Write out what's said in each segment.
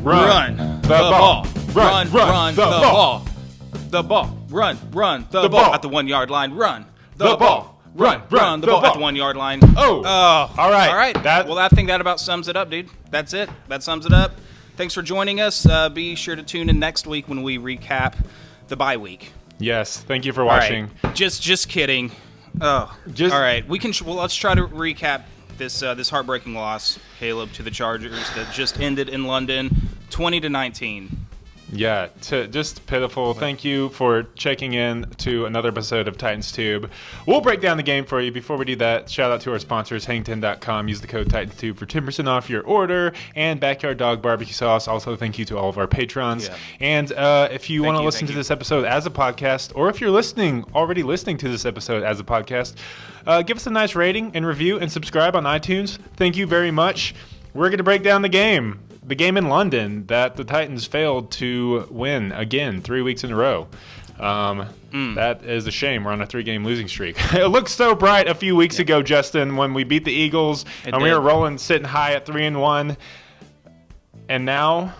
Run the ball. Run the ball. The ball. Run the ball at the 1 yard line. Run the ball. Run the ball at the 1 yard line. Oh. All right. Well, I think that about sums it up, dude. That's it. That sums it up. Thanks for joining us. Be sure to tune in next week when we recap the bye week. Yes. Thank you for watching. Right. Just kidding. Oh. All right. Let's try to recap this heartbreaking loss, Caleb, to the Chargers that just ended in London, 20-19. Yeah, just pitiful. Thank you for checking in to another episode of Titans Tube. We'll break down the game for you. Before we do that, shout out to our sponsors, hang10.com. Use the code TitansTube for 10% off your order, and Backyard Dog BBQ Sauce. Also, thank you to all of our patrons. Yeah. And if you want to listen to this episode as a podcast, or if you're already listening to this episode as a podcast, give us a nice rating and review and subscribe on iTunes. Thank you very much. We're going to break down the game. The game in London that the Titans failed to win again 3 weeks in a row. That is a shame. We're on a 3-game losing streak. It looked so bright a few weeks ago, Justin, when we beat the Eagles and we were rolling, sitting high at 3-1. And now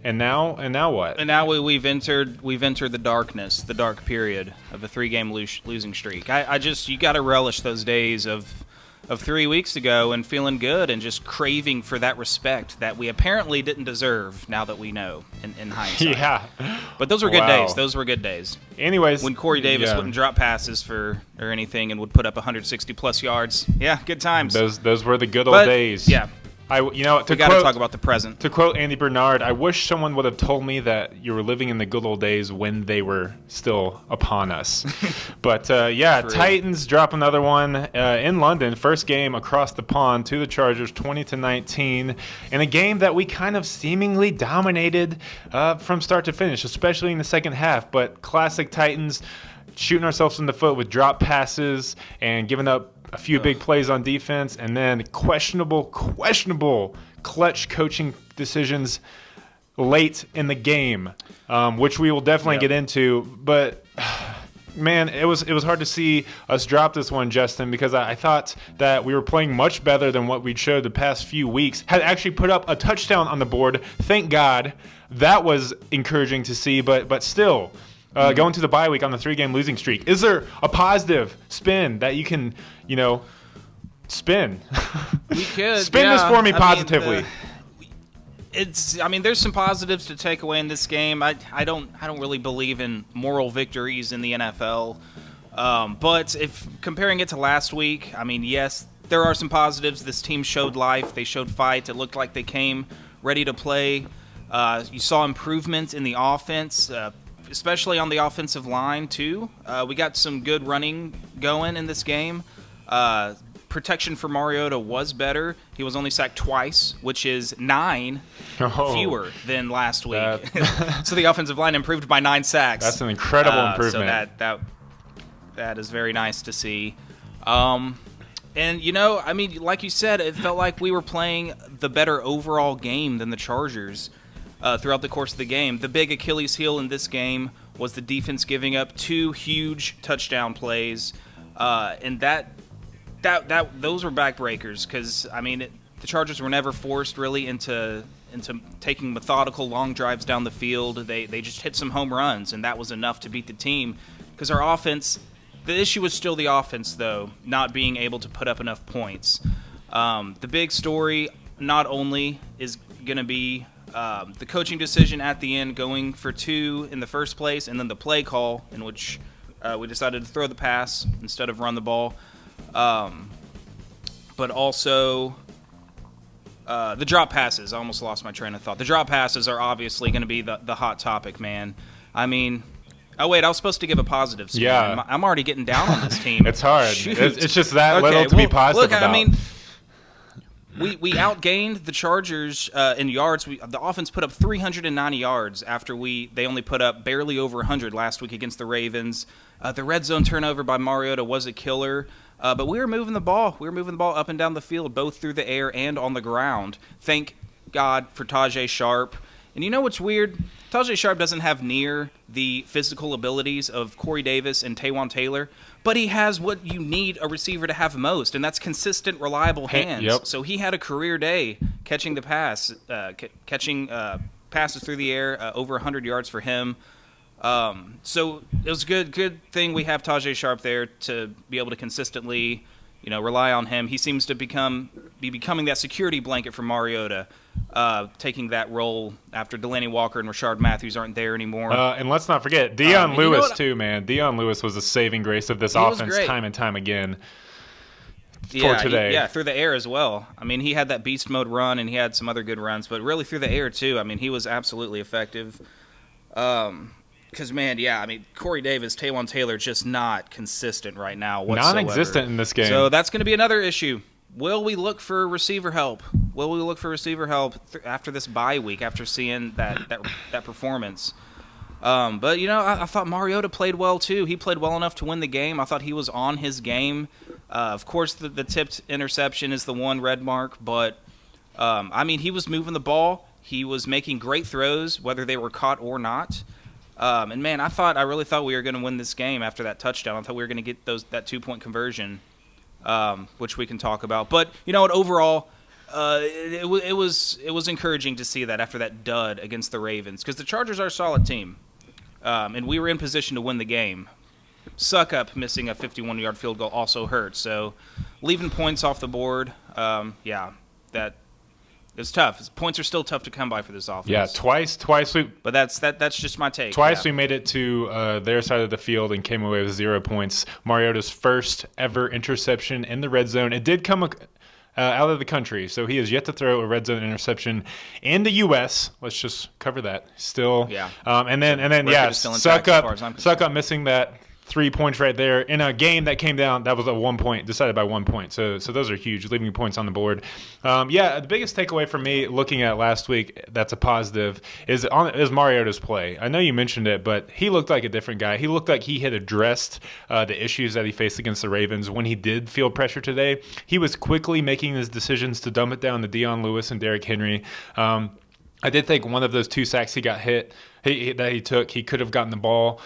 what? And now we've entered the darkness, the dark period of a 3-game losing streak. You got to relish those days of 3 weeks ago and feeling good and just craving for that respect that we apparently didn't deserve now that we know in hindsight. Yeah. But those were good days. Those were good days. Anyways. When Corey Davis wouldn't drop passes or anything and would put up 160-plus yards. Yeah, good times. Those were the good old days. Yeah. We got to talk about the present. To quote Andy Bernard, I wish someone would have told me that you were living in the good old days when they were still upon us. But, True. Titans drop another one in London. First game across the pond to the Chargers, 20-19. In a game that we kind of seemingly dominated from start to finish, especially in the second half. But classic Titans shooting ourselves in the foot with drop passes and giving up a few big plays on defense, and then questionable clutch coaching decisions late in the game, which we will definitely get into. But man, it was hard to see us drop this one, Justin, because I thought that we were playing much better than what we'd showed the past few weeks. Had actually put up a touchdown on the board. Thank God. That was encouraging to see, but still. Going to the bye week on the 3-game losing streak. Is there a positive spin that you can, spin? We could spin this for me positively. There's some positives to take away in this game. I don't really believe in moral victories in the NFL. But if comparing it to last week, yes, there are some positives. This team showed life. They showed fight. It looked like they came ready to play. You saw improvement in the offense. Especially on the offensive line, too. We got some good running going in this game. Protection for Mariota was better. He was only sacked twice, which is 9 fewer than last week. So the offensive line improved by 9 sacks. That's an incredible improvement. So that is very nice to see. And, like you said, it felt like we were playing the better overall game than the Chargers. Throughout the course of the game. The big Achilles heel in this game was the defense giving up 2 huge touchdown plays, and those were backbreakers because the Chargers were never forced really into taking methodical long drives down the field. They just hit some home runs, and that was enough to beat the team because our offense. The issue was still the offense though, not being able to put up enough points. The big story not only is going to be the coaching decision at the end going for 2 in the first place, and then the play call in which we decided to throw the pass instead of run the ball. But also the drop passes. I almost lost my train of thought. The drop passes are obviously going to be the hot topic, man. Oh, wait, I was supposed to give a positive spin. Yeah. I'm already getting down on this team. It's hard. It's just that little to be positive about. We outgained the Chargers in yards. The offense put up 390 yards after they only put up barely over 100 last week against the Ravens. The red zone turnover by Mariota was a killer, but we were moving the ball. We were moving the ball up and down the field, both through the air and on the ground. Thank God for Tajay Sharp And you know what's weird? Tajay Sharp doesn't have near the physical abilities of Corey Davis and Taywan Taylor, but he has what you need a receiver to have most, and that's consistent, reliable hands. Yep. So he had a career day catching the pass, catching passes through the air, over 100 yards for him. So it was a good thing we have Tajay Sharp there to be able to consistently, rely on him. He seems to be becoming that security blanket for Mariota, taking that role after Delaney Walker and Rashard Matthews aren't there anymore. And let's not forget Dion Lewis too, man. Dion Lewis was a saving grace of this offense time and time again. For today. Through the air as well. I mean, he had that beast mode run, and he had some other good runs, but really through the air too. I mean, he was absolutely effective. Because, man, Corey Davis, Taywan Taylor, just not consistent right now whatsoever. Non-existent in this game. So that's going to be another issue. Will we look for receiver help? After this bye week, after seeing that performance? But, I thought Mariota played well, too. He played well enough to win the game. I thought he was on his game. Of course, the tipped interception is the one red mark, but, he was moving the ball. He was making great throws, whether they were caught or not. And, man, I really thought we were going to win this game after that touchdown. I thought we were going to get that 2-point conversion, which we can talk about. But, you know what, overall, it was encouraging to see that after that dud against the Ravens, because the Chargers are a solid team, and we were in position to win the game. Suck up missing a 51-yard field goal also hurt. So leaving points off the board, that it's tough. Points are still tough to come by for this offense. Yeah, twice But that's just my take. We made it to their side of the field and came away with 0 points. Mariota's first ever interception in the red zone. It did come out of the country, so he has yet to throw a red zone interception in the U.S. Let's just cover that. Still, and then suck up missing that 3 points right there in a game that came down. That was a 1 point, decided by 1 point. So those are huge, leaving points on the board. The biggest takeaway for me looking at last week that's a positive is Mariota's play. I know you mentioned it, but he looked like a different guy. He looked like he had addressed the issues that he faced against the Ravens when he did feel pressure today. He was quickly making his decisions to dump it down to Dion Lewis and Derrick Henry. I did think one of those 2 sacks he got hit that he took, he could have gotten the ball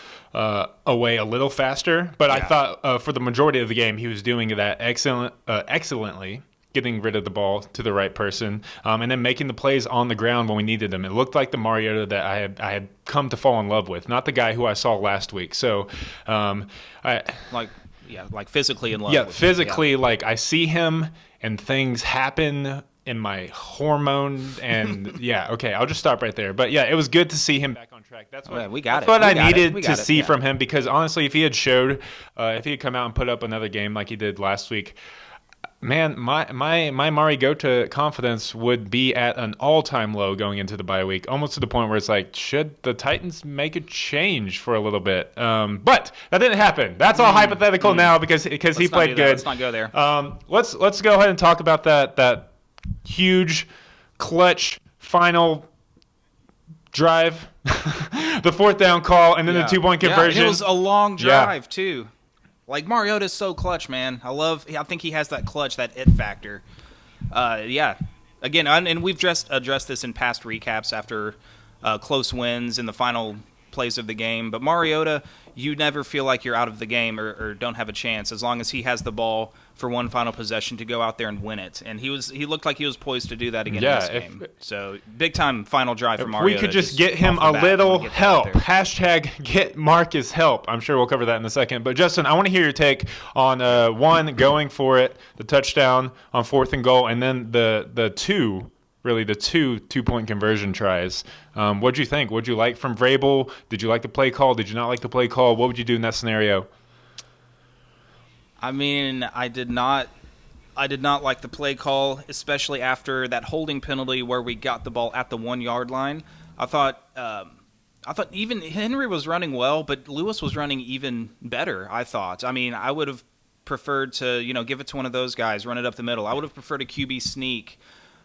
away a little faster. But I thought for the majority of the game, he was doing that excellently, getting rid of the ball to the right person, and then making the plays on the ground when we needed them. It looked like the Mariota that I had come to fall in love with, not the guy who I saw last week. So, physically in love. Yeah, physically, like I see him and things happen in my hormone, and I'll just stop right there. But it was good to see him back on track. That's what I needed to see from him, because honestly, if he had come out and put up another game like he did last week, man, my Mariota confidence would be at an all-time low going into the bye week, almost to the point where it's like, should the Titans make a change for a little bit? But that didn't happen. That's all hypothetical now because he played good. Let's not go there. Let's go ahead and talk about that huge clutch final drive, the 4th down call, and then the 2-point conversion. It was a long drive too. Like, Mariota's so clutch, man. I think he has that clutch, that it factor. Again, and we've just addressed this in past recaps after close wins in the final plays of the game. But Mariota, you never feel like you're out of the game or don't have a chance as long as he has the ball for one final possession to go out there and win it. And he looked like he was poised to do that again in this game. So big time final drive for Mariota. We could just get him a little help. Hashtag get Marcus help. I'm sure we'll cover that in a second. But Justin, I want to hear your take on one, going for it, the touchdown on 4th and goal, and then the two 2-point conversion tries. What'd you think? What'd you like from Vrabel? Did you like the play call? Did you not like the play call? What would you do in that scenario? I mean, I did not like the play call, especially after that holding penalty where we got the ball at the 1-yard line. I thought even Henry was running well, but Lewis was running even better, I thought. I mean, I would have preferred to, give it to one of those guys, run it up the middle. I would have preferred a QB sneak.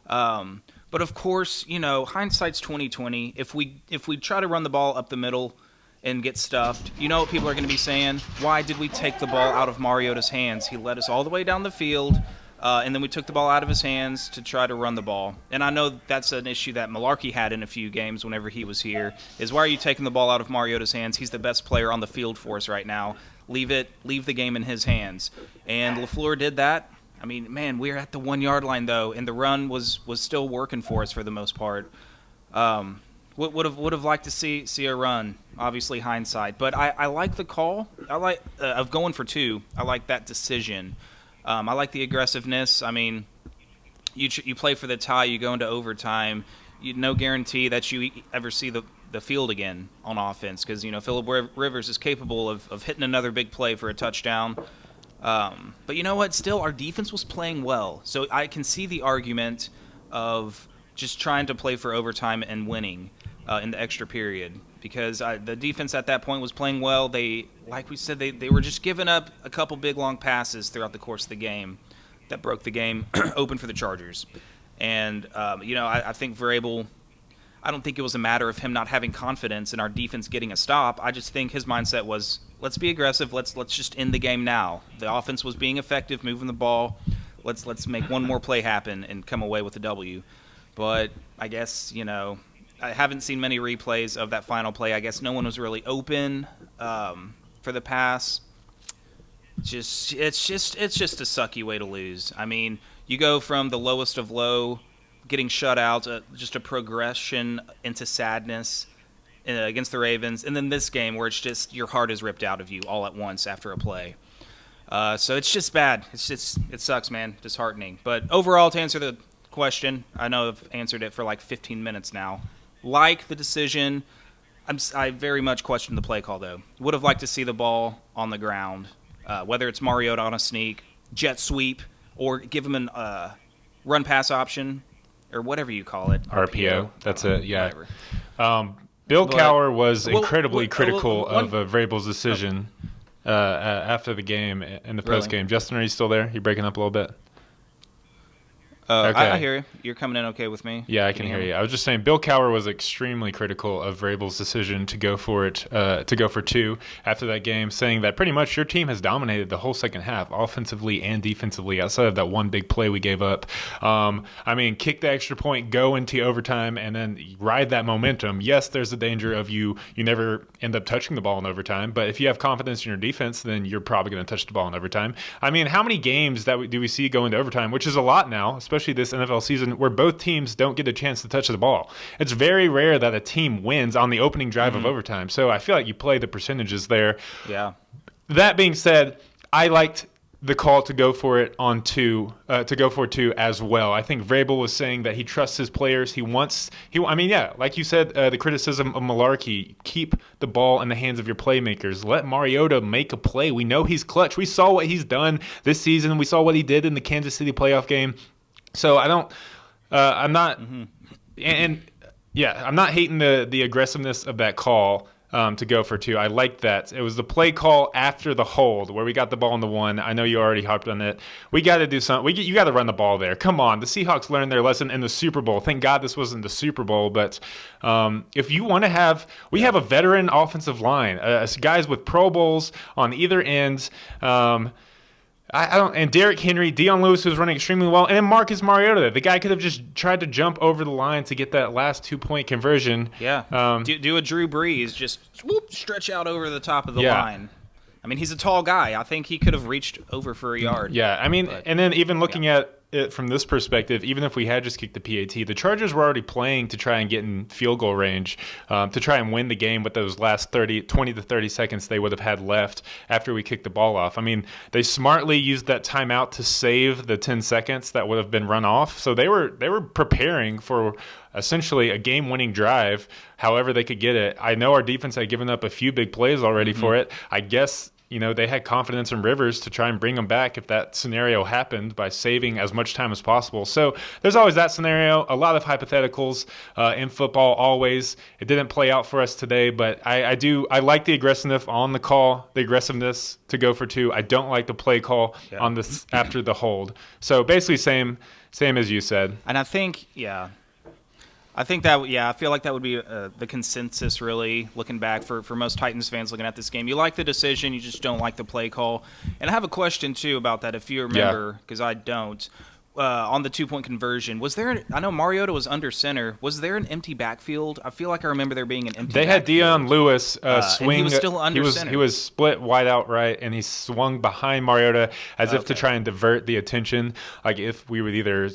But of course, hindsight's 20/20. If we try to run the ball up the middle and get stuffed, you know what people are going to be saying? Why did we take the ball out of Mariota's hands? He led us all the way down the field. And then we took the ball out of his hands to try to run the ball. And I know that's an issue that Malarkey had in a few games whenever he was here, is why are you taking the ball out of Mariota's hands? He's the best player on the field for us right now. Leave the game in his hands. And LaFleur did that. I mean, man, we're at the 1 yard line though, and the run was still working for us for the most part. Would have liked to see a run, obviously hindsight, but I like the call. I like of going for 2. I like that decision. I like the aggressiveness. I mean, you play for the tie, you go into overtime. No guarantee that you ever see the field again on offense because, Phillip Rivers is capable of hitting another big play for a touchdown. But you know what? Still, our defense was playing well. So I can see the argument of just trying to play for overtime and winning in the extra period because the defense at that point was playing well. They, like we said, they were just giving up a couple big long passes throughout the course of the game that broke the game open for the Chargers. And, I think Vrabel, I don't think it was a matter of him not having confidence in our defense getting a stop. I just think his mindset was, let's be aggressive. Let's just end the game now. The offense was being effective, moving the ball. Let's make one more play happen and come away with a W. But I guess, I haven't seen many replays of that final play. I guess no one was really open for the pass. It's just a sucky way to lose. I mean, you go from the lowest of low, getting shut out, just a progression into sadness against the Ravens, and then this game where it's just your heart is ripped out of you all at once after a play. So it's just bad. It sucks, man. Disheartening. But overall, to answer the question, I know I've answered it for like 15 minutes now. Like the decision, I very much question the play call, though. Would have liked to see the ball on the ground, whether it's Mariota on a sneak, jet sweep, or give him an run-pass option, or whatever you call it. RPO. That's it, yeah. Bill Cowher was incredibly critical of Vrabel's decision after the game and the post game. Justin, are you still there? You're breaking up a little bit. Okay. I hear you. You're coming in okay with me? Yeah, I can hear you. I was just saying Bill Cowher was extremely critical of Vrabel's decision to go for it, to go for 2 after that game, saying that pretty much your team has dominated the whole second half, offensively and defensively, outside of that one big play we gave up. Kick the extra point, go into overtime, and then ride that momentum. Yes, there's a danger of you never end up touching the ball in overtime, but if you have confidence in your defense, then you're probably going to touch the ball in overtime. I mean, how many games do we see go into overtime, which is a lot now, especially this NFL season, where both teams don't get a chance to touch the ball. It's very rare that a team wins on the opening drive of overtime. So I feel like you play the percentages there. Yeah. That being said, I liked the call to go for it on 2, to go for 2 as well. I think Vrabel was saying that he trusts his players. Like you said, the criticism of Malarkey, keep the ball in the hands of your playmakers. Let Mariota make a play. We know he's clutch. We saw what he's done this season. We saw what he did in the Kansas City playoff game. So I'm not hating the aggressiveness of that call to go for 2. I like that. It was the play call after the hold where we got the ball in the 1. I know you already harped on it. We got to do something. You got to run the ball there. Come on. The Seahawks learned their lesson in the Super Bowl. Thank God this wasn't the Super Bowl. But if you want to have – we have a veteran offensive line, guys with Pro Bowls on either end. And Derrick Henry, Dion Lewis was running extremely well, and then Marcus Mariota. The guy could have just tried to jump over the line to get that last 2-point conversion. Yeah. Do a Drew Brees, just stretch out over the top of the line. I mean, he's a tall guy. I think he could have reached over for a yard. Yeah, and then even looking at it from this perspective, even if we had just kicked the PAT, the Chargers were already playing to try and get in field goal range to try and win the game with those last 20 to 30 seconds they would have had left after we kicked the ball off. I mean, they smartly used that timeout to save the 10 seconds that would have been run off. So they were preparing for essentially a game-winning drive however they could get it. I know our defense had given up a few big plays already for it. I guess they had confidence in Rivers to try and bring them back if that scenario happened by saving as much time as possible. So there's always that scenario, a lot of hypotheticals in football always. It didn't play out for us today, but I like the aggressiveness on the call, the aggressiveness to go for 2. I don't like the play call on this after the hold. So basically same as you said. And I think, I think that, I feel like that would be the consensus, really, looking back for most Titans fans looking at this game. You like the decision, you just don't like the play call. And I have a question, too, about that, if you remember, because I don't. On the 2-point conversion, I know Mariota was under center. Was there an empty backfield? I feel like I remember there being an empty backfield. They had Dion Lewis swing. And he was still under center. He was split wide out right, and he swung behind Mariota as if to try and divert the attention. Like if we would either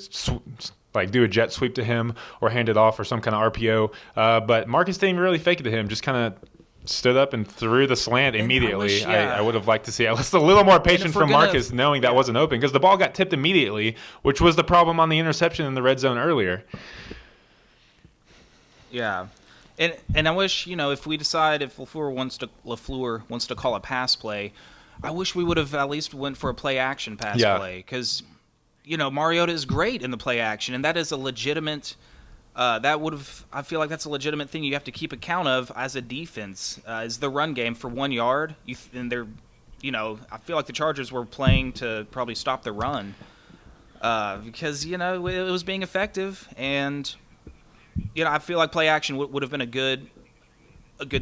do a jet sweep to him or hand it off or some kind of RPO. But Marcus didn't really fake it to him, just kind of stood up and threw the slant immediately. I would have liked to see at least a little more patience from Marcus knowing that wasn't open, because the ball got tipped immediately, which was the problem on the interception in the red zone earlier. Yeah. And I wish, if we decide if LaFleur wants to call a pass play, I wish we would have at least went for a play action pass play, because Mariota is great in the play action, and that is a legitimate I feel like that's a legitimate thing you have to keep account of as a defense, is the run game for 1 yard. I feel like the Chargers were playing to probably stop the run because, it was being effective. And, I feel like play action would have been a good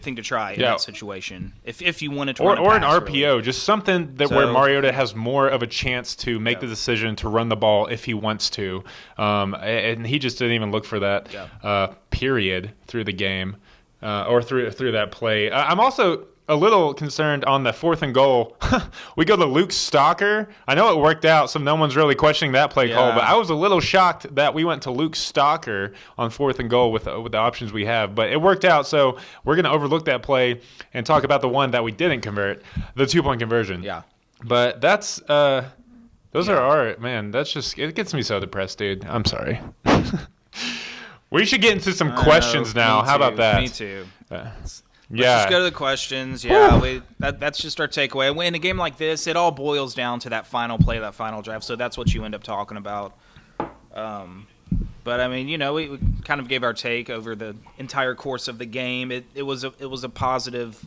thing to try in that situation if you wanted to run a pass, an RPO, really. Just something where Mariota has more of a chance to make the decision to run the ball if he wants to, and he just didn't even look for that period through the game or through that play. I'm also a little concerned on the 4th and goal. We go to Luke Stalker. I know it worked out, so no one's really questioning that play call, but I was a little shocked that we went to Luke Stalker on 4th and goal with the options we have. But it worked out, so we're going to overlook that play and talk about the one that we didn't convert, the 2-point conversion. Yeah. But that's those are our, man, that's just, it gets me so depressed, dude. I'm sorry. We should get into some questions now. How about that? Me too. Let's just go to the questions. Yeah, that's just our takeaway. In a game like this, it all boils down to that final play, that final drive. So that's what you end up talking about. But I mean, we kind of gave our take over the entire course of the game. It was a positive.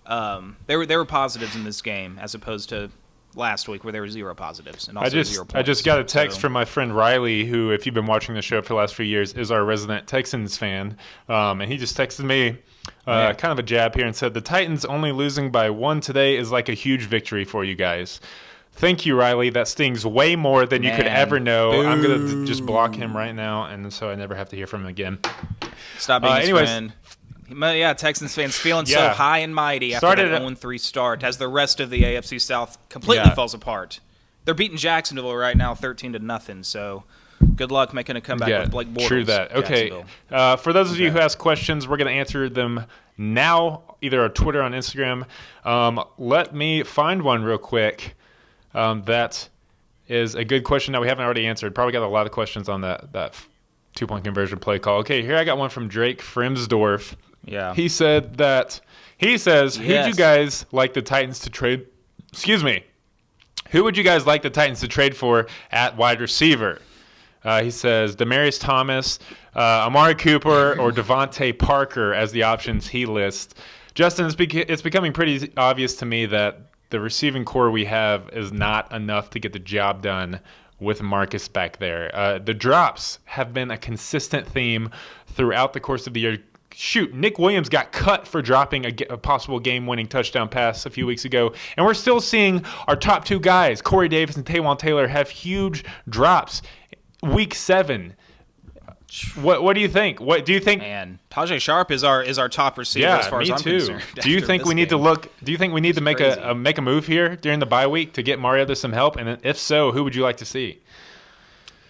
There were positives in this game as opposed to last week where there were 0 positives and also 0 points. I just got a text from my friend Riley, who, if you've been watching the show for the last few years, is our resident Texans fan, and he just texted me. Kind of a jab here and said, the Titans only losing by 1 today is like a huge victory for you guys. Thank you, Riley. That stings way more than you could ever know. Boo. I'm going to just block him right now, and so I never have to hear from him again. Stop being his friend. Yeah, Texans fans feeling so high and mighty after that 0-3 start as the rest of the AFC South completely falls apart. They're beating Jacksonville right now 13-0, so good luck making a comeback with Blake Bortles. True that. Okay. For those of you who ask questions, we're going to answer them now, either on Twitter or on Instagram. Let me find one real quick. That is a good question that we haven't already answered. Probably got a lot of questions on that 2-point conversion play call. Okay, here I got one from Drake Frimsdorf. Yeah. He says, who'd you guys like the Titans to trade? Excuse me. Who would you guys like the Titans to trade for at wide receiver? He says Demaryius Thomas, Amari Cooper, or Devontae Parker as the options he lists. Justin, it's becoming pretty obvious to me that the receiving core we have is not enough to get the job done with Marcus back there. The drops have been a consistent theme throughout the course of the year. Shoot, Nick Williams got cut for dropping a possible game-winning touchdown pass a few weeks ago, and we're still seeing our top 2 guys, Corey Davis and Taywan Taylor, have huge drops. Week 7. What do you think? What do you think? Man, Tajay Sharp is our top receiver as far as I'm concerned. Do you think we need to look? Do you think we need to make a move here during the bye week to get Mariota some help? And if so, who would you like to see?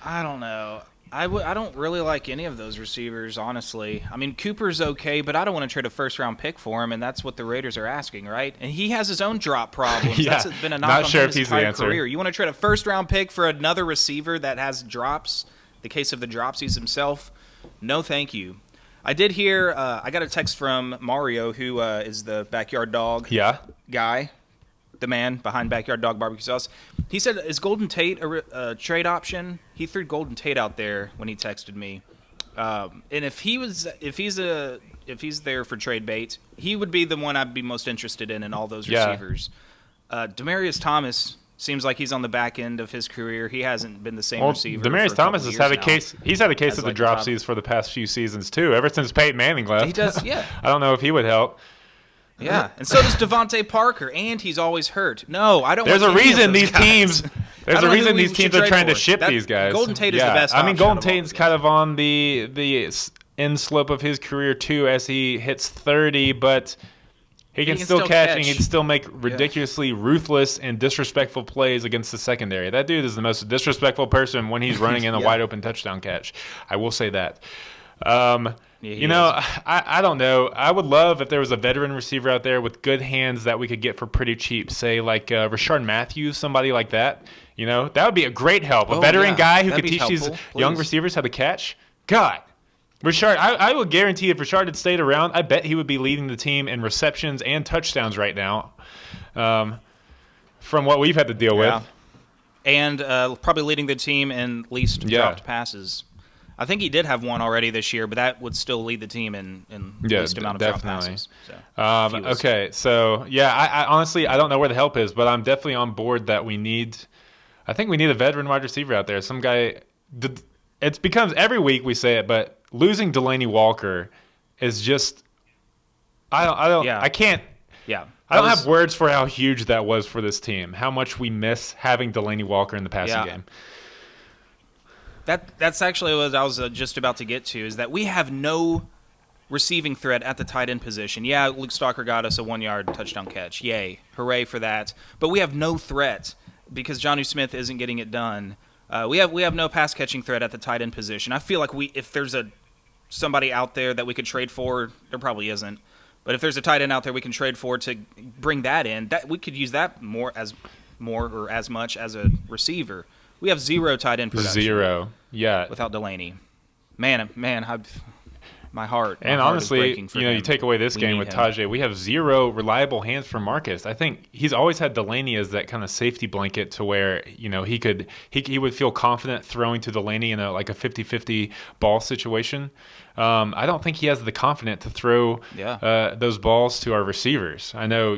I don't know. I don't really like any of those receivers, honestly. I mean, Cooper's okay, but I don't want to trade a first-round pick for him, and that's what the Raiders are asking, right? And he has his own drop problems. That's been a knock on his entire career. You want to trade a first-round pick for another receiver that has drops? The case of the dropsies himself? No, thank you. I did hear I got a text from Mario, who is the Backyard Dog guy, the man behind Backyard Dog BBQ Sauce. He said, is Golden Tate a trade option? He threw Golden Tate out there when he texted me. And if he's there for trade bait, he would be the one I'd be most interested in all those receivers. Demaryius Thomas, Seems like he's on the back end of his career. He hasn't been the same receiver. Demaryius for Thomas has had a now. case. He's had a case of the like dropsies for the past few seasons too. Ever since Peyton Manning left, He does, yeah. I don't know if he would help. Yeah, and so does Devontae Parker, and he's always hurt. No, I don't. There's want a any of reason those these guys. teams. There's a reason these teams are trying to ship that, these guys. Golden Tate is the best. I mean, Golden option Tate's kind of on the end slope of his career too, as he hits 30, but he can still catch, and he can still make ridiculously ruthless and disrespectful plays against the secondary. That dude is the most disrespectful person when he's running in a wide open touchdown catch. I will say that. I don't know. I would love if there was a veteran receiver out there with good hands that we could get for pretty cheap, say like Rashard Matthews, somebody like that. That would be a great help. A veteran guy who could teach these young receivers how to catch. God. Rashard, I will guarantee if Rashard had stayed around, I bet he would be leading the team in receptions and touchdowns right now from what we've had to deal with. And probably leading the team in least dropped passes. I think he did have one already this year, but that would still lead the team in least amount of drop passes. So, okay, so I honestly I don't know where the help is, but I'm definitely on board that I think we need a veteran wide receiver out there. Some guy. It becomes every week we say it, but losing Delaney Walker is just I can't. Yeah. I don't have words for how huge that was for this team. How much we miss having Delaney Walker in the passing game. That's actually what I was just about to get to, is that we have no receiving threat at the tight end position. Yeah, Luke Stalker got us a 1-yard touchdown catch. Yay. Hooray for that. But we have no threat because Jonnu Smith isn't getting it done. We have no pass catching threat at the tight end position. I feel like if there's somebody out there that we could trade for, there probably isn't. But if there's a tight end out there we can trade for to bring that in, that we could use that more or as much as a receiver. We have zero tight end production. Zero. Yeah. Without Delaney. Man, my heart. And honestly, you take away this game with Tajay, we have zero reliable hands for Marcus. I think he's always had Delaney as that kind of safety blanket to where, he would feel confident throwing to Delaney in a 50-50 ball situation. I don't think he has the confidence to throw those balls to our receivers. I know,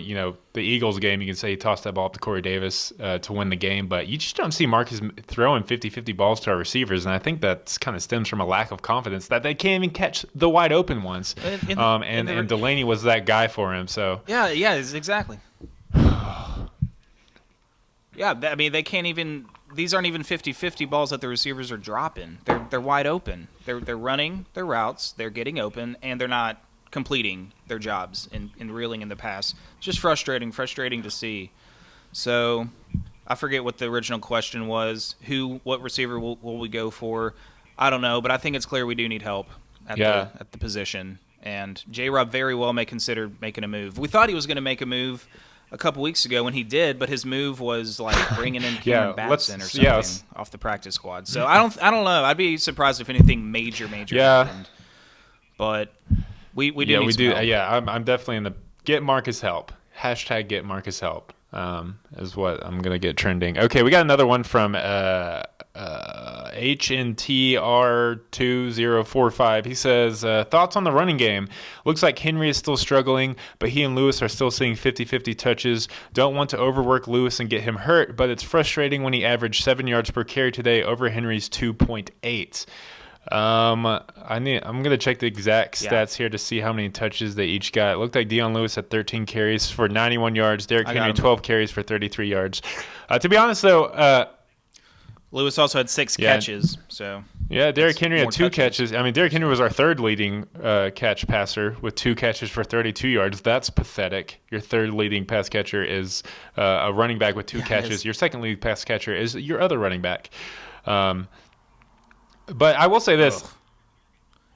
the Eagles game, you can say he tossed that ball up to Corey Davis to win the game, but you just don't see Marcus throwing 50-50 balls to our receivers, and I think that kind of stems from a lack of confidence that they can't even catch the wide open ones. And Delaney was that guy for him. So yeah, exactly. Yeah, I mean, they can't even. These aren't even 50-50 balls that the receivers are dropping. They're wide open. They're running their routes. They're getting open, and they're not completing their jobs and reeling in the pass. It's just frustrating to see. So I forget what the original question was. What receiver will we go for? I don't know, but I think it's clear we do need help at the position. And J-Rob very well may consider making a move. We thought he was going to make a move a couple weeks ago when he did, but his move was like bringing in Cameron Batson or something off the practice squad. So I don't know. I'd be surprised if anything major happened. But we do need some help. Yeah, I'm definitely in the get Marcus help. Hashtag get Marcus help is what I'm gonna get trending. Okay, we got another one from HNTR2045. He says, thoughts on the running game. Looks like Henry is still struggling, but he and Lewis are still seeing 50-50 touches. Don't want to overwork Lewis and get him hurt, but it's frustrating when he averaged 7 yards per carry today over Henry's 2.8. I'm gonna check the exact stats here to see how many touches they each got. It looked like Dion Lewis had 13 carries for 91 yards. Derrick Henry 12 carries for 33 yards. To be honest, though, Lewis also had 6 catches. So Derrick Henry had 2 catches. I mean, Derrick Henry was our third leading catch passer with 2 catches for 32 yards. That's pathetic. Your third leading pass catcher is a running back with 2 catches. Your second leading pass catcher is your other running back. But I will say this.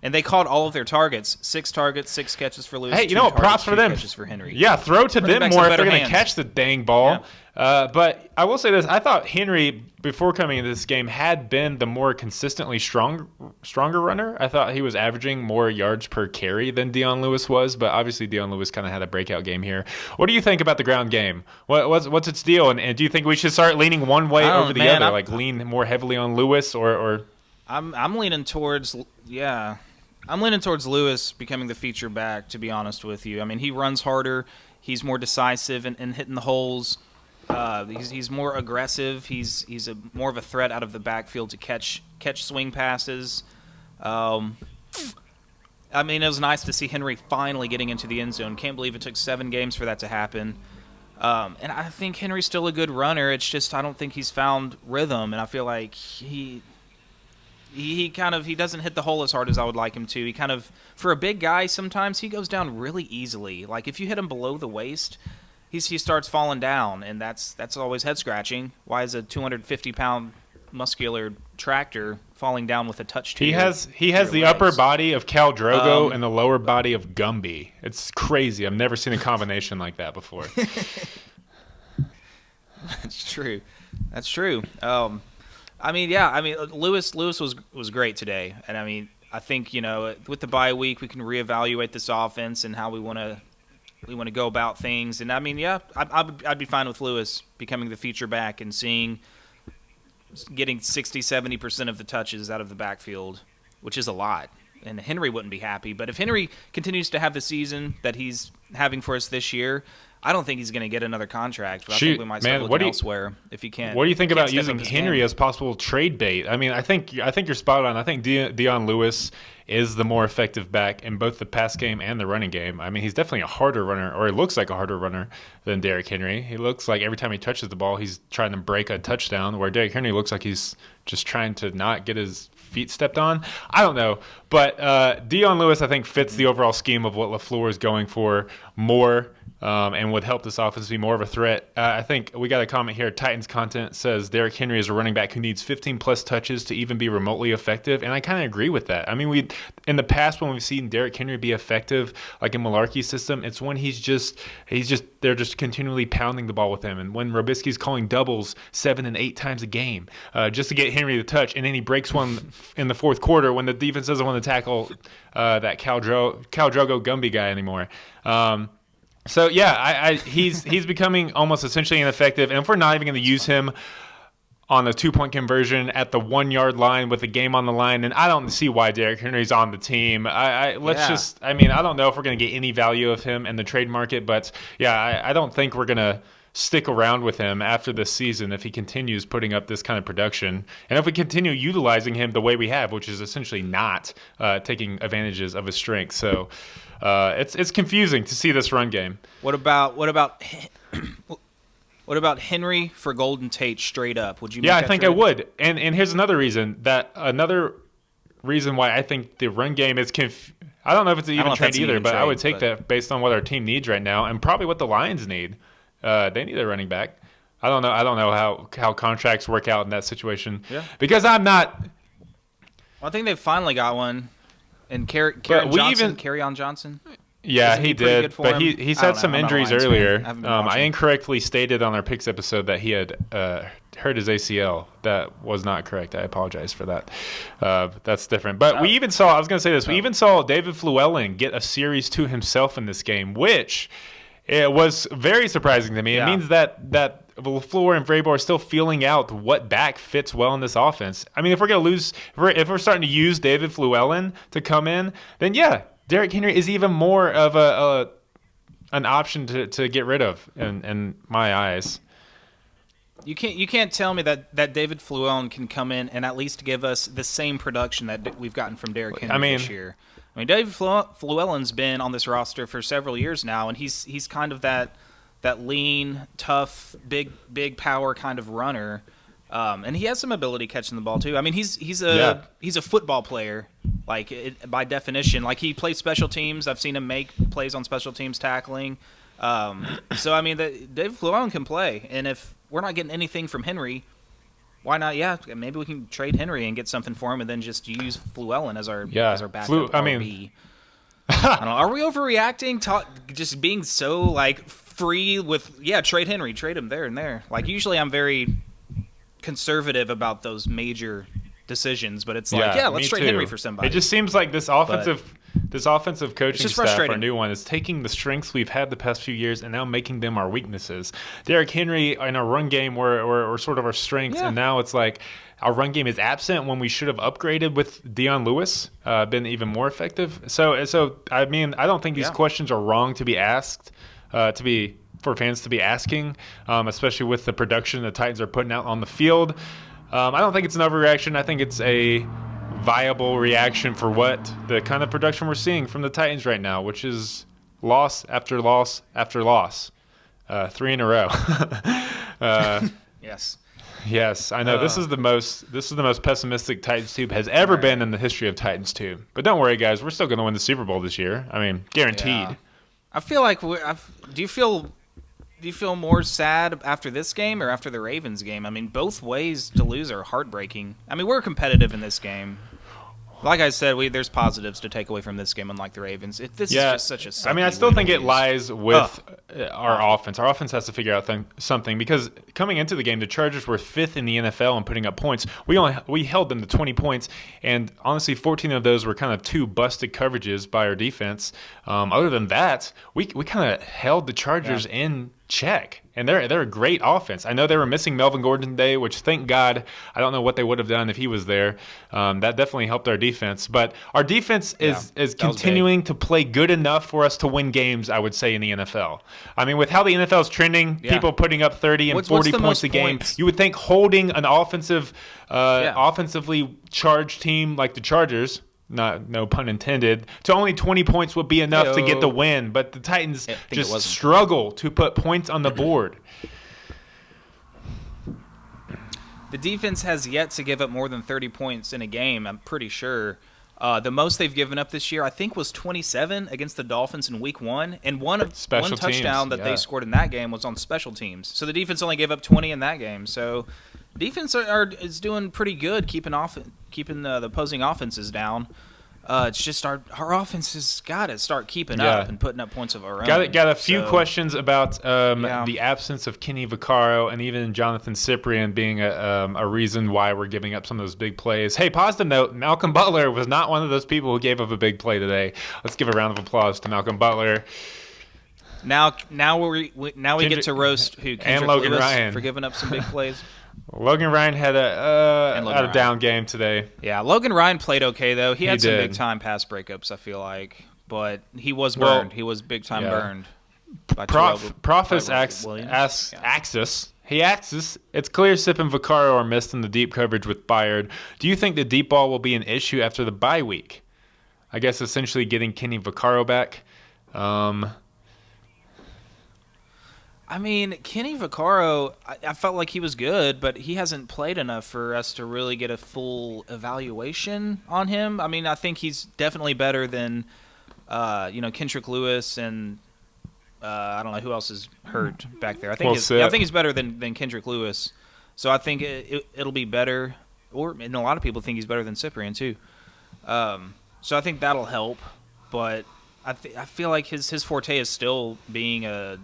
And they caught all of their targets. 6 targets, 6 catches for Lewis. Hey, props for them. Catches for Henry. Yeah, throw to them more if they're going to catch the dang ball. Yeah. But I will say this. I thought Henry, before coming into this game, had been the more consistently stronger runner. I thought he was averaging more yards per carry than Dion Lewis was, but obviously Dion Lewis kind of had a breakout game here. What do you think about the ground game? What's its deal? And do you think we should start leaning one way over the other, lean more heavily on Lewis or I'm leaning towards Lewis becoming the feature back, to be honest with you. I mean, he runs harder. He's more decisive in hitting the holes. He's more aggressive. He's more of a threat out of the backfield to catch swing passes. I mean, it was nice to see Henry finally getting into the end zone. Can't believe it took 7 games for that to happen. And I think Henry's still a good runner. It's just I don't think he's found rhythm, and I feel like he doesn't hit the hole as hard as I would like him to. He kind of, for a big guy, sometimes he goes down really easily. Like if you hit him below the waist, he starts falling down, and that's always head scratching. Why is a 250-pound muscular tractor falling down with a touch to He your has the legs? upper body of Cal Drogo and the lower body of Gumby. It's crazy. I've never seen a combination like that before. That's true. That's true. Lewis was great today, and I mean, I think with the bye week we can reevaluate this offense and how we want to go about things. And I mean, I'd be fine with Lewis becoming the feature back and getting 60-70% of the touches out of the backfield, which is a lot. And Henry wouldn't be happy. But if Henry continues to have the season that he's having for us this year, I don't think he's going to get another contract. But I think we might start looking elsewhere if he can. What do you think about using Henry as possible trade bait? I mean, I think you're spot on. I think Dion Lewis is the more effective back in both the pass game and the running game. I mean, he's definitely a harder runner, or he looks like a harder runner than Derrick Henry. He looks like every time he touches the ball, he's trying to break a touchdown, where Derrick Henry looks like he's just trying to not get his feet stepped on. I don't know. But Dion Lewis, I think, fits the overall scheme of what LaFleur is going for more. And would help this offense be more of a threat. I think we got a comment here. Titans Content says Derrick Henry is a running back who needs 15-plus touches to even be remotely effective, and I kind of agree with that. I mean, in the past when we've seen Derrick Henry be effective, like in Malarkey's system, it's when they're just continually pounding the ball with him, and when Robisky's calling doubles 7 and 8 times a game just to get Henry to touch, and then he breaks one in the fourth quarter when the defense doesn't want to tackle that Cal Drogo Gumby guy anymore. So yeah, he's becoming almost essentially ineffective, and if we're not even going to use him on a 2-point conversion at the 1-yard line with the game on the line, then I don't see why Derrick Henry's on the team. I don't know if we're going to get any value of him in the trade market, but yeah, I don't think we're going to stick around with him after this season if he continues putting up this kind of production, and if we continue utilizing him the way we have, which is essentially not taking advantages of his strength. So. It's confusing to see this run game. What about Henry for Golden Tate straight up? Would you? Yeah, I think I would. And here's another reason why I think the run game is I don't know if it's an even trade either, but I would take that based on what our team needs right now and probably what the Lions need. They need a running back. I don't know how contracts work out in that situation. Yeah. Because I'm not. Well, I think they've finally got one. And Kerryon Johnson? Yeah, he did. But he's had some injuries earlier. I incorrectly stated on our picks episode that he had hurt his ACL. That was not correct. I apologize for that. That's different. But we even saw David Fluellen get a series to himself in this game, which it was very surprising to me. Yeah. It means that LaFleur and Vrabel are still feeling out what back fits well in this offense. I mean, if we're going to lose, if we're starting to use David Fluellen to come in, then yeah, Derrick Henry is even more of an option to get rid of in my eyes. You can't tell me that David Fluellen can come in and at least give us the same production that we've gotten from Derrick Henry this year. I mean, David Fluellen's been on this roster for several years now, and he's kind of that lean, tough, big power kind of runner, and he has some ability catching the ball too. I mean, he's a football player, by definition. Like he plays special teams. I've seen him make plays on special teams tackling. So I mean, David Fluellen can play, and if we're not getting anything from Henry, why not? Yeah, maybe we can trade Henry and get something for him, and then just use Fluellen as our backup RB. I don't know. Are we overreacting? Just being so free with trade Henry, trade him there and there. Usually I'm very conservative about those major decisions, but it's let's trade Henry for somebody. It just seems like this offensive coaching staff, our new one, is taking the strengths we've had the past few years and now making them our weaknesses. Derrick Henry in our run game were sort of our strengths, and now it's like our run game is absent when we should have upgraded with Dion Lewis, been even more effective. So I mean, I don't think these questions are wrong to be asked, to be for fans to be asking, especially with the production the Titans are putting out on the field. I don't think it's an overreaction. I think it's a viable reaction for what the kind of production we're seeing from the Titans right now, which is loss after loss after loss. 3 in a row. Yes. Yes, I know. This is the most pessimistic Titans Tube has ever been in the history of Titans Tube. But don't worry, guys. We're still going to win the Super Bowl this year. I mean, guaranteed. Yeah. I feel like do you feel more sad after this game or after the Ravens game? I mean, both ways to lose are heartbreaking. I mean, we're competitive in this game. Like I said, there's positives to take away from this game, unlike the Ravens. This is just such a. I mean, I still think it lies with our offense. Our offense has to figure out something, because coming into the game, the Chargers were 5th in the NFL in putting up points. We held them to 20 points, and honestly, 14 of those were kind of 2 busted coverages by our defense. Other than that, we kind of held the Chargers in check. And they're a great offense. I know they were missing Melvin Gordon today, which, thank God, I don't know what they would have done if he was there. That definitely helped our defense. But our defense is continuing to play good enough for us to win games, I would say, in the NFL. I mean, with how the NFL is trending, people putting up 30 and 40 points a game, you would think holding an offensively charged team like the Chargers, no pun intended, to only 20 points would be enough to get the win. But the Titans just struggle to put points on the board. The defense has yet to give up more than 30 points in a game, I'm pretty sure. The most they've given up this year, I think, was 27 against the Dolphins in Week 1. And one touchdown that they scored in that game was on special teams. So the defense only gave up 20 in that game. So defense is doing pretty good keeping the opposing offenses down. It's just our offense has got to start keeping up and putting up points of our own. Got a few questions about the absence of Kenny Vaccaro and even Jonathan Cyprien being a reason why we're giving up some of those big plays. Hey, positive note, Malcolm Butler was not one of those people who gave up a big play today. Let's give a round of applause to Malcolm Butler. Now we get to roast Kendrick and Logan Lewis Ryan for giving up some big plays. Logan Ryan had a down game today. Yeah, Logan Ryan played okay, though. He had some big-time pass breakups, I feel like. But he was burned. He was big-time burned. Prophets Axis. He asks, it's clear Sip and Vaccaro are missed in the deep coverage with Byard. Do you think the deep ball will be an issue after the bye week? I guess essentially getting Kenny Vaccaro back. I mean, Kenny Vaccaro, I felt like he was good, but he hasn't played enough for us to really get a full evaluation on him. I mean, I think he's definitely better than, Kendrick Lewis and I don't know who else is hurt back there. I think he's better than Kendrick Lewis. So I think it'll be better, and a lot of people think he's better than Cyprien too. So I think that'll help, but I feel like his forte is still being a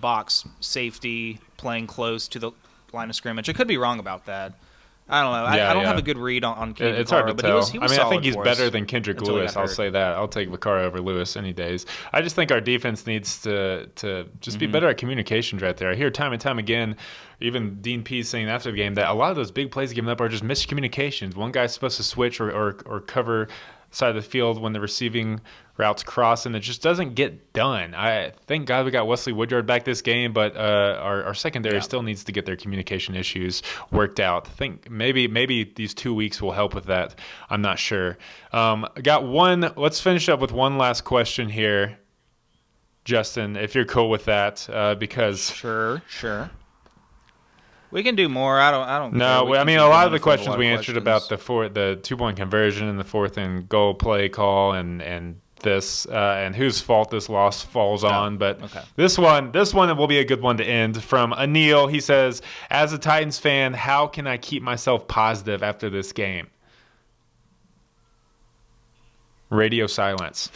box safety, playing close to the line of scrimmage. I could be wrong about that. I don't know. I don't have a good read on Kenny Vaccaro. It's hard to tell. He was I think he's better than Kendrick Lewis. I'll say that. I'll take Vaccaro over Lewis any days. I just think our defense needs to just be better at communications right there. I hear time and time again, even Dean Pease saying after the game, that a lot of those big plays given up are just miscommunications. One guy's supposed to switch or cover side of the field when the receiving routes cross, and it just doesn't get done. I thank God we got Wesley Woodyard back this game, but our secondary still needs to get their communication issues worked out. I think maybe these 2 weeks will help with that. I'm not sure. Got one. Let's finish up with one last question here, Justin, if you're cool with that, because sure. We can do more. I don't. No, I mean a lot of the questions we answered about the 2-point conversion and the 4th and goal play call and this and whose fault this loss falls on. But this one will be a good one to end. From Anil, he says, "As a Titans fan, how can I keep myself positive after this game?" Radio silence.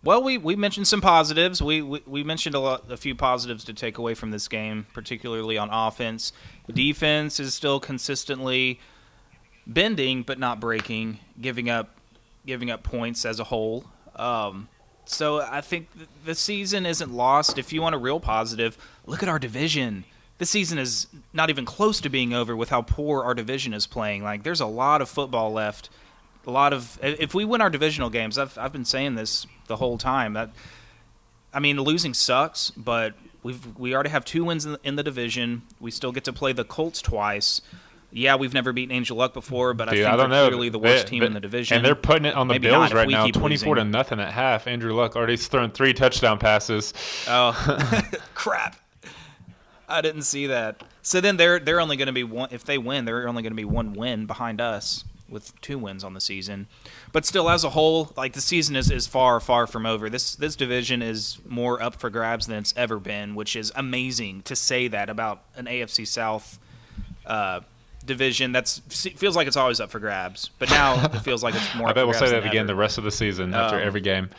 Well, we mentioned some positives. We mentioned a few positives to take away from this game, particularly on offense. Defense is still consistently bending but not breaking, giving up points as a whole. So I think the season isn't lost. If you want a real positive, look at our division. This season is not even close to being over with how poor our division is playing. Like, there's a lot of football left. If we win our divisional games, I've been saying this the whole time, that I mean, losing sucks, but we already have 2 wins in the division. We still get to play the Colts twice. Yeah, we've never beaten Angel Luck before, but Dude, I think don't they're know. clearly the worst team in the division. And they're putting it on the Maybe Bills not if right we now, keep 24 to losing. nothing at half. Andrew Luck already thrown 3 touchdown passes. Oh, crap. I didn't see that. So then they're only going to be one. If they win, they're only going to be 1 win behind us with 2 wins on the season. But still, as a whole, like the season is far, far from over. This division is more up for grabs than it's ever been, which is amazing to say that about an AFC South division. Feels like it's always up for grabs, but now it feels like it's more. I bet up we'll for say grabs that than again ever. the rest of the season after every game.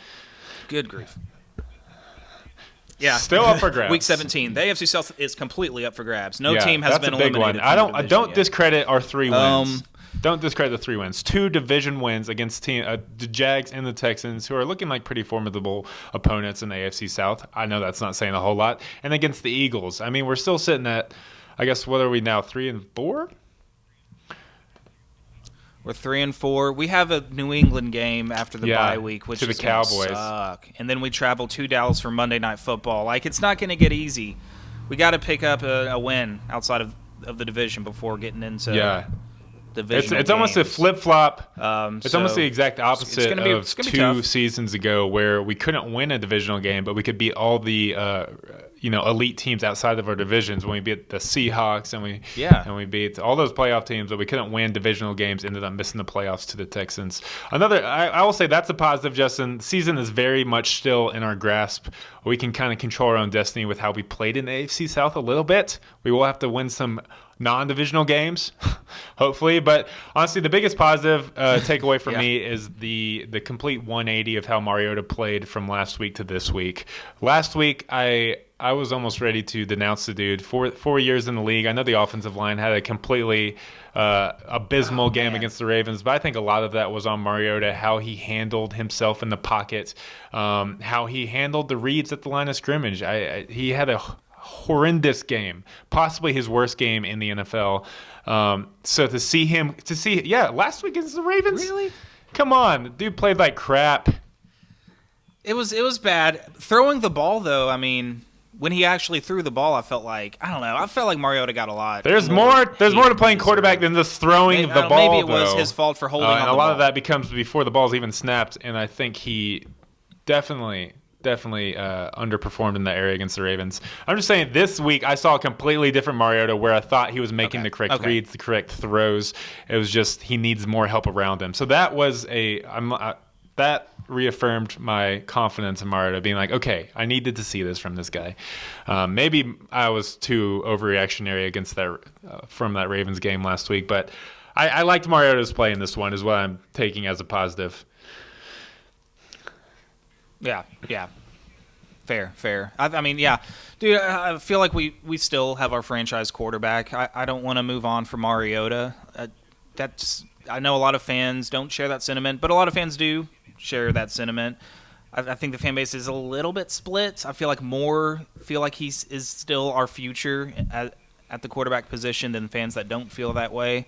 Good grief. Yeah, Still up for grabs. Week 17. The AFC South is completely up for grabs. No team has that's been a big eliminated. one. From the I division don't yet. discredit our 3 wins. Don't discredit the 3 wins. 2 division wins against the Jags and the Texans, who are looking like pretty formidable opponents in the AFC South. I know that's not saying a whole lot. And against the Eagles. I mean, we're still sitting at, I guess, what are we now, 3-4? We're 3-4. We have a New England game after the bye week, which to the is gonna Cowboys. suck. And then we travel to Dallas for Monday Night Football. Like, it's not going to get easy. We got to pick up a win outside of the division before getting into division. It's almost a flip-flop. It's so almost the exact opposite of it's gonna be 2 tough. seasons ago where we couldn't win a divisional game, but we could beat all the elite teams outside of our divisions. When we beat the Seahawks and we beat all those playoff teams, but we couldn't win divisional games, ended up missing the playoffs to the Texans. I will say that's a positive, Justin. The season is very much still in our grasp. We can kind of control our own destiny with how we played in the AFC South a little bit. We will have to win some non-divisional games, hopefully. But honestly, the biggest positive takeaway for me is the complete 180 of how Mariota played from last week to this week. Last week, I was almost ready to denounce the dude. 4 years in the league. I know the offensive line had a completely abysmal game against the Ravens, but I think a lot of that was on Mariota, how he handled himself in the pocket, how he handled the reads at the line of scrimmage. He had a horrendous game, possibly his worst game in the NFL. So to see last week against the Ravens, Really? Come on, the dude played like crap. It was bad. Throwing the ball, though, I mean, when he actually threw the ball, I felt like Mariota got a lot. There's more to playing quarterback than just throwing the ball. Maybe it was his fault for holding on and the a lot ball. of that becomes before the ball's even snapped, and I think he definitely underperformed in that area against the Ravens. I'm just saying this week I saw a completely different Mariota where I thought he was making the correct reads, the correct throws. It was just he needs more help around him. So that was that reaffirmed my confidence in Mariota, being like, okay, I needed to see this from this guy. Maybe I was too overreactionary against that from that Ravens game last week, but I liked Mariota's play in this one is what I'm taking as a positive. Yeah. Fair. I mean, yeah. Dude, I feel like we still have our franchise quarterback. I don't want to move on from Mariota. I know a lot of fans don't share that sentiment, but a lot of fans do share that sentiment. I think the fan base is a little bit split. I feel like more feel like he is still our future at the quarterback position than fans that don't feel that way.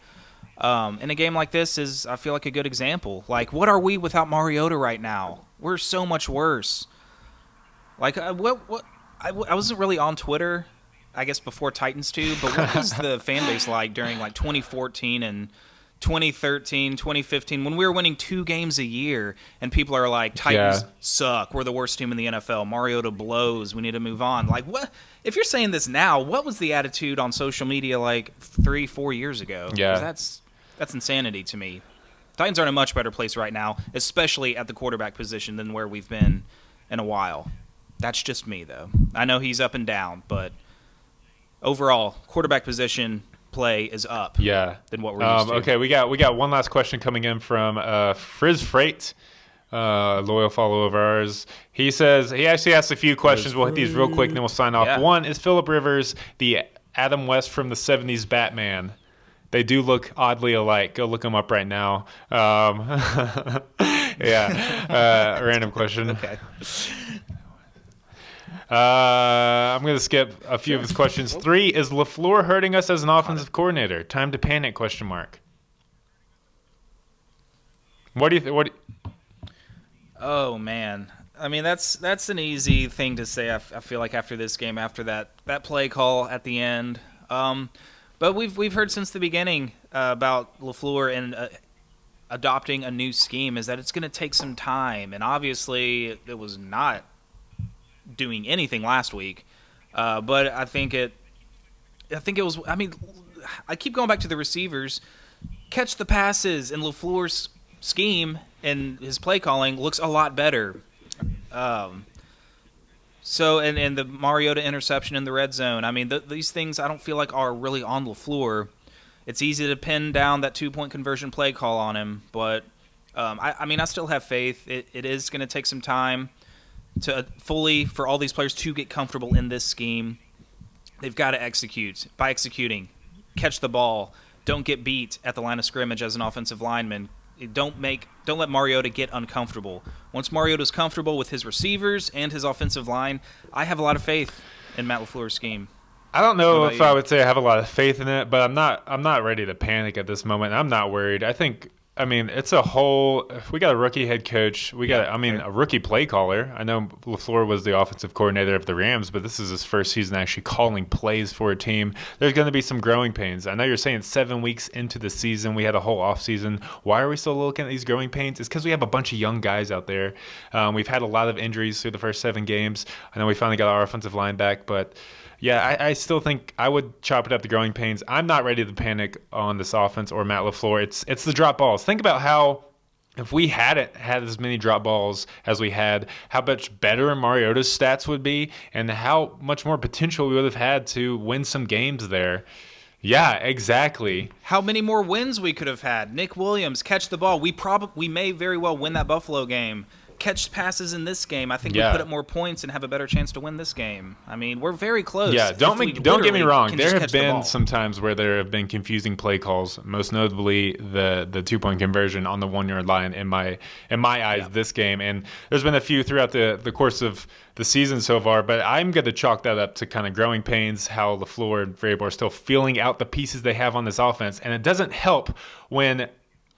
And a game like this is, I feel like, a good example. Like, what are we without Mariota right now? We're so much worse. Like, I wasn't really on Twitter, I guess, before Titans 2, but what was the fan base like during, like, 2014 and 2013, 2015, when we were winning 2 games a year, and people are like, Titans suck, we're the worst team in the NFL, Mariota blows, we need to move on. Like, what? If you're saying this now, what was the attitude on social media like 3-4 years ago? Yeah. 'Cause that's insanity to me. Titans are in a much better place right now, especially at the quarterback position than where we've been in a while. That's just me, though. I know he's up and down, but overall, quarterback position play is up than what we're used to. Okay, we got one last question coming in from Frizz Freight, loyal follower of ours. He says he actually asked a few questions. We'll hit these real quick, and then we'll sign off. Yeah. One, is Phillip Rivers the Adam West from the 70s Batman? They do look oddly alike. Go look them up right now. Random question. Okay. I'm going to skip a few of his questions. 3, is LaFleur hurting us as an offensive coordinator? Time to panic, question mark. What do you think? Oh, man. I mean, that's an easy thing to say. I feel like after this game, after that play call at the end. But we've heard since the beginning about LaFleur and adopting a new scheme is that it's going to take some time, and obviously it was not doing anything last week. But I think it was. I mean, I keep going back to the receivers. Catch the passes in LaFleur's scheme and his play calling looks a lot better. So and the Mariota interception in the red zone. I mean, these things I don't feel like are really on LaFleur. It's easy to pin down that 2-point conversion play call on him, but I mean, I still have faith. It is going to take some time to for all these players to get comfortable in this scheme. They've got to execute. By executing, catch the ball. Don't get beat at the line of scrimmage as an offensive lineman. Don't let Mariota get uncomfortable. Once Mariota's comfortable with his receivers and his offensive line, I have a lot of faith in Matt LaFleur's scheme. I don't know if I would say I have a lot of faith in it, but I'm not ready to panic at this moment. I'm not worried. I mean, it's a whole. We got a rookie head coach. We got, a rookie play caller. I know LaFleur was the offensive coordinator of the Rams, but this is his first season actually calling plays for a team. There's going to be some growing pains. I know you're saying 7 weeks into the season, we had a whole offseason. Why are we still looking at these growing pains? It's because we have a bunch of young guys out there. We've had a lot of injuries through the first 7 games. I know we finally got our offensive line back, but yeah, I still think I would chop it up to growing pains. I'm not ready to panic on this offense or Matt LaFleur. It's the drop balls. Think about how if we hadn't had as many drop balls as we had, how much better Mariota's stats would be and how much more potential we would have had to win some games there. Yeah, exactly. How many more wins we could have had. Nick Williams, catch the ball. We may very well win that Buffalo game. Catch passes in this game. I think we put up more points and have a better chance to win this game. I mean, we're very close. Yeah, don't get me wrong. There have been some times where there have been confusing play calls, most notably the 2-point conversion on the 1-yard line in my eyes this game. And there's been a few throughout the course of the season so far, but I'm going to chalk that up to kind of growing pains, how LaFleur and Vrabel are still feeling out the pieces they have on this offense. And it doesn't help when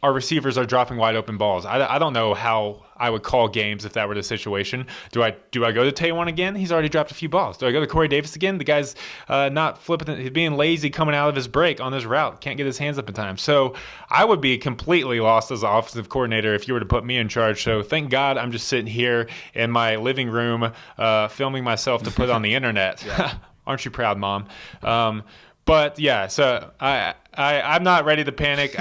our receivers are dropping wide open balls. I don't know how I would call games if that were the situation. Do I go to Taywon again? He's already dropped a few balls. Do I go to Corey Davis again? The guy's not flipping it. He's being lazy coming out of his break on this route. Can't get his hands up in time. So I would be completely lost as an offensive coordinator if you were to put me in charge. So thank God I'm just sitting here in my living room filming myself to put on the internet. Aren't you proud, Mom? But yeah, so I'm not ready to panic.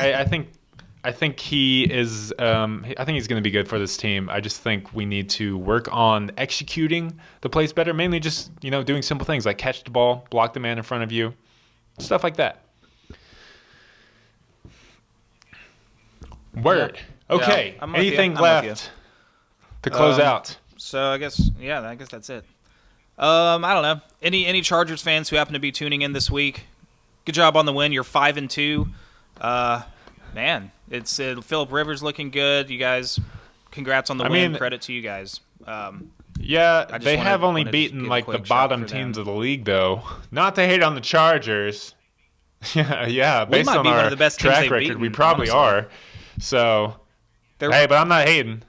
I think he is. I think he's going to be good for this team. I just think we need to work on executing the plays better. Mainly just doing simple things like catch the ball, block the man in front of you, stuff like that. Word. Yeah. Okay. Yeah, anything left to close out? So I guess that's it. I don't know. Any Chargers fans who happen to be tuning in this week? Good job on the win. You're 5-2. Man, it's Phillip Rivers looking good. You guys, congrats on the win. Credit to you guys. They have only beaten like the bottom teams of the league, though. Not to hate on the Chargers. yeah. Based on our track record, we probably are. So, but I'm not hating.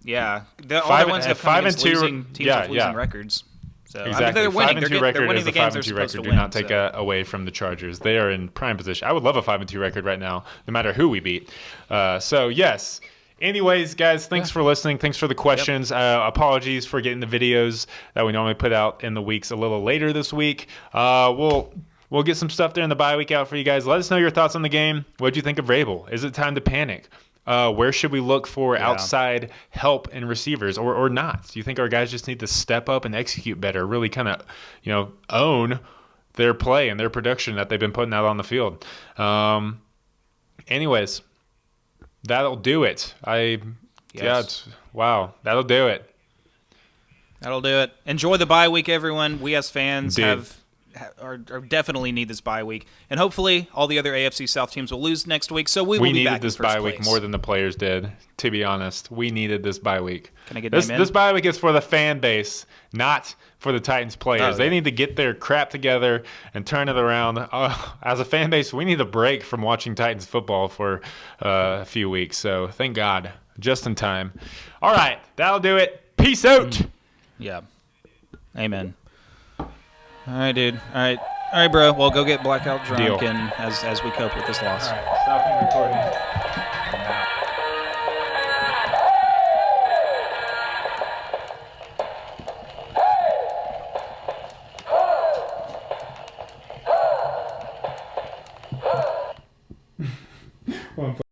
Yeah, all the ones have come against losing teams with losing records. So, exactly. They're winning. 5-2 record they're winning is the the games 5-2 record. Do not take away from the Chargers. They are in prime position. I would love a 5-2 record right now, no matter who we beat. So yes. Anyways, guys, thanks for listening. Thanks for the questions. Apologies for getting the videos that we normally put out in the weeks a little later this week. We'll get some stuff there in the bye week out for you guys. Let us know your thoughts on the game. What did you think of Vrabel? Is it time to panic? Where should we look for outside help and receivers or not? Do you think our guys just need to step up and execute better, really kind of, own their play and their production that they've been putting out on the field? Anyways, that'll do it. Wow, that'll do it. That'll do it. Enjoy the bye week, everyone. We as fans have definitely need this bye week, and hopefully all the other AFC South teams will lose next week. So we will be back in first place. We needed this bye week more than the players did. To be honest, we needed this bye week. Can I get this bye week is for the fan base, not for the Titans players. They need to get their crap together and turn it around. As a fan base, we need a break from watching Titans football for a few weeks. So thank God, just in time. All right, that'll do it. Peace out. Yeah. Amen. All right, dude. All right, bro. Well, go get blackout drunk and as we cope with this loss. All right, stop recording.